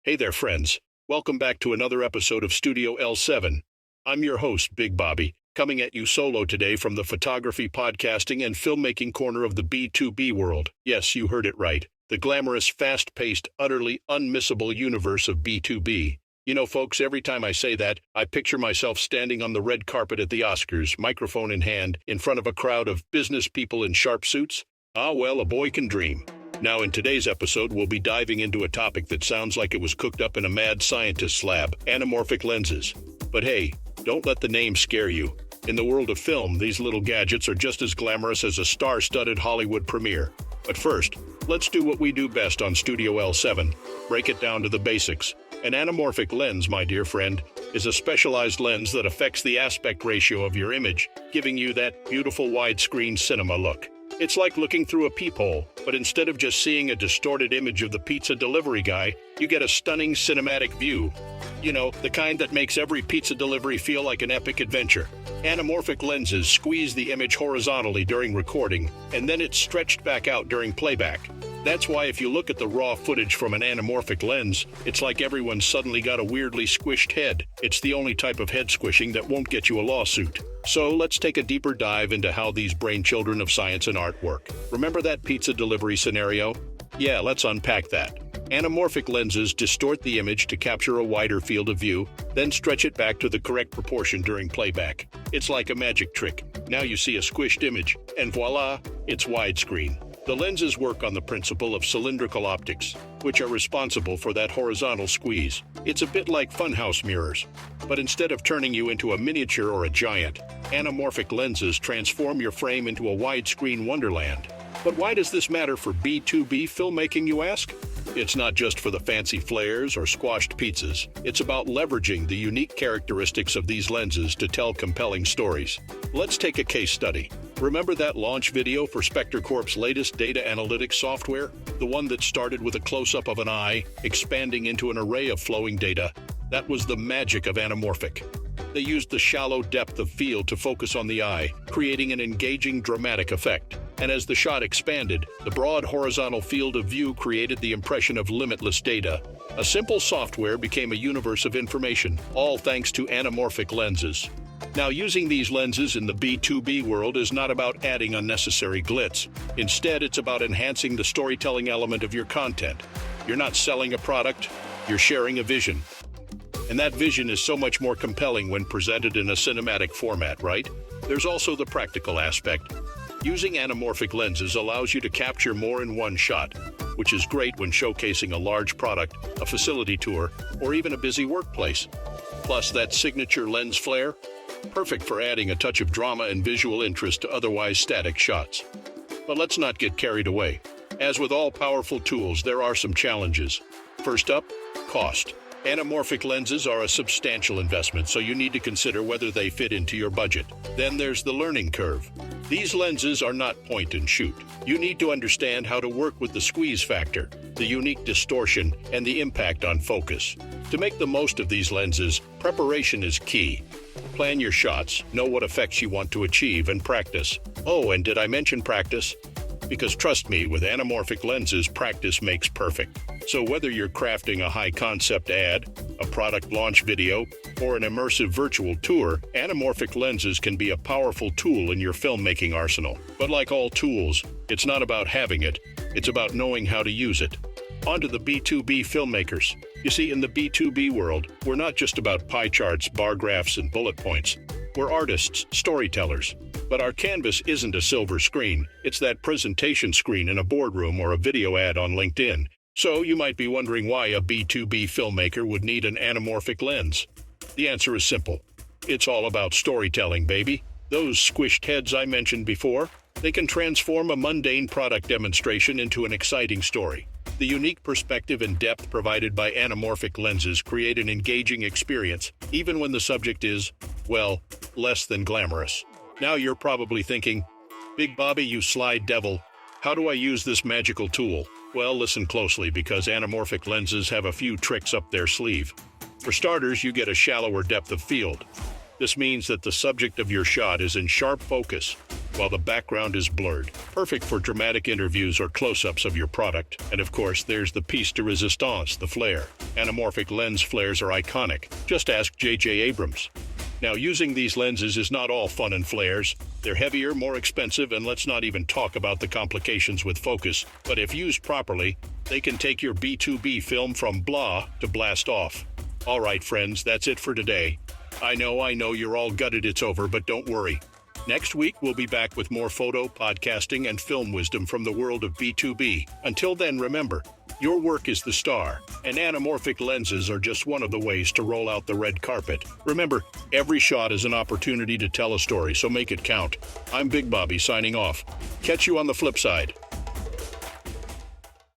Hey there, friends. Welcome back to another episode of Studio L7. I'm your host, Bigbobby, coming at you solo today from the photography, podcasting, and filmmaking corner of the B2B world. Yes, you heard it right. The glamorous, fast-paced, utterly unmissable universe of B2B. You know, folks, every time I say that, I picture myself standing on the red carpet at the Oscars, microphone in hand, in front of a crowd of business people in sharp suits. Ah, well, a boy can dream. Now, in today's episode, we'll be diving into a topic that sounds like it was cooked up in a mad scientist's lab: anamorphic lenses. But hey, don't let the name scare you. In the world of film, these little gadgets are just as glamorous as a star-studded Hollywood premiere. But first, let's do what we do best on Studio L7, break it down to the basics. An anamorphic lens, my dear friend, is a specialized lens that affects the aspect ratio of your image, giving you that beautiful widescreen cinema look. It's like looking through a peephole, but instead of just seeing a distorted image of the pizza delivery guy, you get a stunning cinematic view. You know, the kind that makes every pizza delivery feel like an epic adventure. Anamorphic lenses squeeze the image horizontally during recording, and then it's stretched back out during playback. That's why if you look at the raw footage from an anamorphic lens, it's like everyone's suddenly got a weirdly squished head. It's the only type of head squishing that won't get you a lawsuit. So let's take a deeper dive into how these brainchildren of science and art work. Remember that pizza delivery scenario? Yeah, let's unpack that. Anamorphic lenses distort the image to capture a wider field of view, then stretch it back to the correct proportion during playback. It's like a magic trick. Now you see a squished image, and voila, it's widescreen. The lenses work on the principle of cylindrical optics, which are responsible for that horizontal squeeze. It's a bit like funhouse mirrors, but instead of turning you into a miniature or a giant, anamorphic lenses transform your frame into a widescreen wonderland. But why does this matter for B2B filmmaking, you ask? It's not just for the fancy flares or squashed pizzas. It's about leveraging the unique characteristics of these lenses to tell compelling stories. Let's take a case study. Remember that launch video for Spectre Corp's latest data analytics software? The one that started with a close-up of an eye, expanding into an array of flowing data? That was the magic of anamorphic. They used the shallow depth of field to focus on the eye, creating an engaging, dramatic effect. And as the shot expanded, the broad horizontal field of view created the impression of limitless data. A simple software became a universe of information, all thanks to anamorphic lenses. Now, using these lenses in the B2B world is not about adding unnecessary glitz. Instead, it's about enhancing the storytelling element of your content. You're not selling a product, you're sharing a vision. And that vision is so much more compelling when presented in a cinematic format, right? There's also the practical aspect. Using anamorphic lenses allows you to capture more in one shot, which is great when showcasing a large product, a facility tour, or even a busy workplace. Plus, that signature lens flare, perfect for adding a touch of drama and visual interest to otherwise static shots. But let's not get carried away. As with all powerful tools, there are some challenges. First up, cost. Anamorphic lenses are a substantial investment, so you need to consider whether they fit into your budget. Then there's the learning curve. These lenses are not point and shoot. You need to understand how to work with the squeeze factor, the unique distortion, and the impact on focus. To make the most of these lenses, preparation is key. Plan your shots, know what effects you want to achieve, and practice. Oh, and did I mention practice? Because trust me, with anamorphic lenses, practice makes perfect. So whether you're crafting a high-concept ad, a product launch video, or an immersive virtual tour, anamorphic lenses can be a powerful tool in your filmmaking arsenal. But like all tools, it's not about having it, it's about knowing how to use it. On to the B2B filmmakers. You see, in the B2B world, we're not just about pie charts, bar graphs, and bullet points. We're artists, storytellers. But our canvas isn't a silver screen, it's that presentation screen in a boardroom or a video ad on LinkedIn. So you might be wondering why a B2B filmmaker would need an anamorphic lens. The answer is simple. It's all about storytelling, baby. Those squished heads I mentioned before, they can transform a mundane product demonstration into an exciting story. The unique perspective and depth provided by anamorphic lenses create an engaging experience, even when the subject is, well, less than glamorous. Now you're probably thinking, Bigbobby, you sly devil, how do I use this magical tool? Well, listen closely, because anamorphic lenses have a few tricks up their sleeve. For starters, you get a shallower depth of field. This means that the subject of your shot is in sharp focus, while the background is blurred. Perfect for dramatic interviews or close-ups of your product. And of course, there's the piece de resistance, the flare. Anamorphic lens flares are iconic. Just ask J.J. Abrams. Now, using these lenses is not all fun and flares. They're heavier, more expensive, and let's not even talk about the complications with focus. But if used properly, they can take your B2B film from blah to blast off. All right, friends, that's it for today. I know you're all gutted it's over, but don't worry. Next week, we'll be back with more photo, podcasting, and film wisdom from the world of B2B. Until then, remember, your work is the star, and anamorphic lenses are just one of the ways to roll out the red carpet. Remember, every shot is an opportunity to tell a story, so make it count. I'm Bigbobby signing off. Catch you on the flip side.